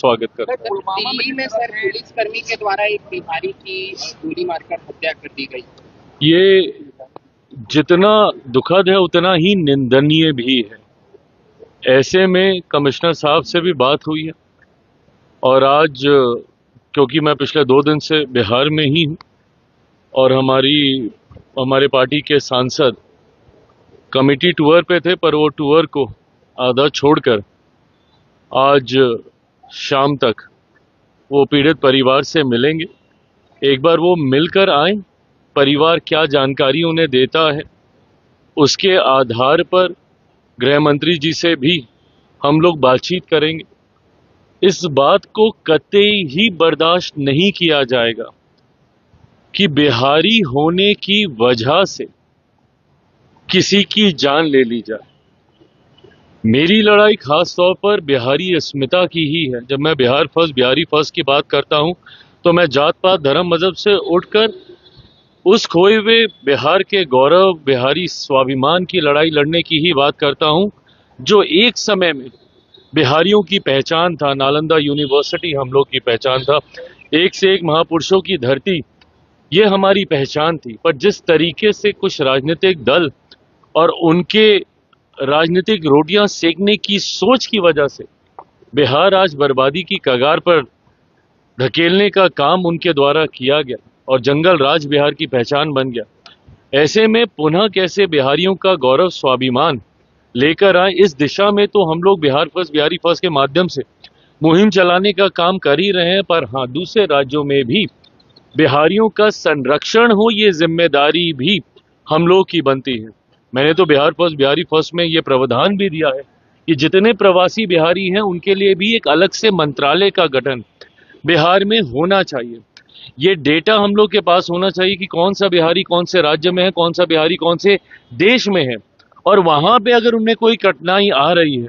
स्वागत करता है। दिल्ली में सर पुलिसकर्मी के द्वारा एक बिहारी की गोली मारकर हत्या कर दी गई। ये जितना दुखद है उतना ही निंदनीय भी है। ऐसे में कमिश्नर साहब से भी बात हुई है और आज क्योंकि मैं पिछले 2 दिन से बिहार में ही हूँ और हमारे पार्टी के सांसद कमेटी टूर पे थे, पर वो टूर को आधा छोड़कर आज शाम तक वो पीड़ित परिवार से मिलेंगे। एक बार वो मिलकर आए, परिवार क्या जानकारी उन्हें देता है उसके आधार पर गृह मंत्री जी से भी हम लोग बातचीत करेंगे। इस बात को कतई ही बर्दाश्त नहीं किया जाएगा कि बिहारी होने की वजह से किसी की जान ले ली जाए। मेरी लड़ाई खास तौर पर बिहारी अस्मिता की ही है। जब मैं बिहारी फर्स्ट की बात करता हूं तो मैं जात पात धर्म मजहब से उठकर उस खोए हुए बिहार के गौरव, बिहारी स्वाभिमान की लड़ाई लड़ने की ही बात करता हूं, जो एक समय में बिहारियों की पहचान था। नालंदा यूनिवर्सिटी हम लोग की पहचान था, एक से एक महापुरुषों की धरती, ये हमारी पहचान थी। पर जिस तरीके से कुछ राजनीतिक दल और उनके राजनीतिक रोटियां सेकने की सोच की वजह से बिहार आज बर्बादी की कगार पर धकेलने का काम उनके द्वारा किया गया और जंगल राज बिहार की पहचान बन गया। ऐसे में पुनः कैसे बिहारियों का गौरव स्वाभिमान लेकर आए, इस दिशा में तो हम लोग बिहारी फर्स्ट के माध्यम से मुहिम चलाने का काम कर ही रहे हैं। पर हाँ, दूसरे राज्यों में भी बिहारियों का संरक्षण हो, ये जिम्मेदारी भी हम लोग की बनती है। मैंने तो बिहारी फर्स्ट में ये प्रावधान भी दिया है कि जितने प्रवासी बिहारी हैं उनके लिए भी एक अलग से मंत्रालय का गठन बिहार में होना चाहिए। ये डेटा हम लोग के पास होना चाहिए कि कौन सा बिहारी कौन से राज्य में है, कौन सा बिहारी कौन से देश में है, और वहां पे अगर उन्हें कोई कठिनाई आ रही है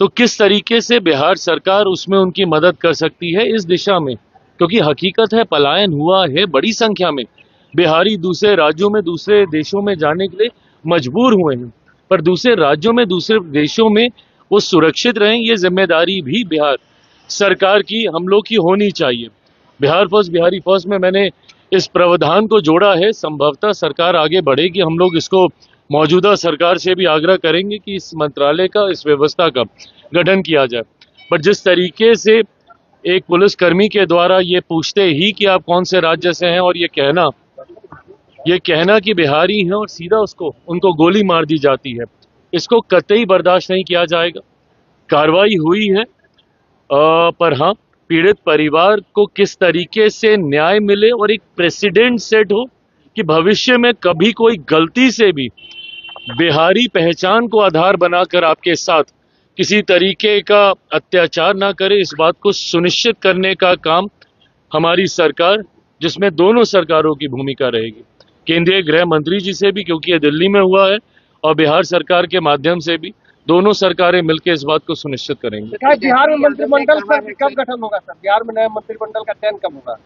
तो किस तरीके से बिहार सरकार उसमें उनकी मदद कर सकती है इस दिशा में। क्योंकि हकीकत है, पलायन हुआ है, बड़ी संख्या में बिहारी दूसरे राज्यों में, दूसरे देशों में जाने के लिए मजबूर हुए हैं। पर दूसरे राज्यों में, दूसरे देशों में वो सुरक्षित रहें, ये जिम्मेदारी भी बिहार सरकार की हम लोग की होनी चाहिए। बिहारी फर्स्ट में मैंने इस प्रावधान को जोड़ा है। संभवतः सरकार आगे बढ़ेगी, हम लोग इसको मौजूदा सरकार से भी आग्रह करेंगे कि इस मंत्रालय का, इस व्यवस्था का गठन किया जाए। पर जिस तरीके से एक पुलिसकर्मी के द्वारा ये पूछते ही कि आप कौन से राज्य से हैं और ये कहना कि बिहारी हैं और सीधा उनको गोली मार दी जाती है, इसको कतई बर्दाश्त नहीं किया जाएगा। कार्रवाई हुई है, पर हाँ, पीड़ित परिवार को किस तरीके से न्याय मिले और एक प्रेसिडेंट सेट हो कि भविष्य में कभी कोई गलती से भी बिहारी पहचान को आधार बनाकर आपके साथ किसी तरीके का अत्याचार ना करे, इस बात को सुनिश्चित करने का काम हमारी सरकार, जिसमें दोनों सरकारों की भूमिका रहेगी, केंद्रीय गृह मंत्री जी से भी, क्योंकि ये दिल्ली में हुआ है, और बिहार सरकार के माध्यम से भी, दोनों सरकारें मिलकर इस बात को सुनिश्चित करेंगे। बिहार में मंत्रिमंडल कब गठन होगा सर? बिहार में नए मंत्रिमंडल का चयन कब होगा?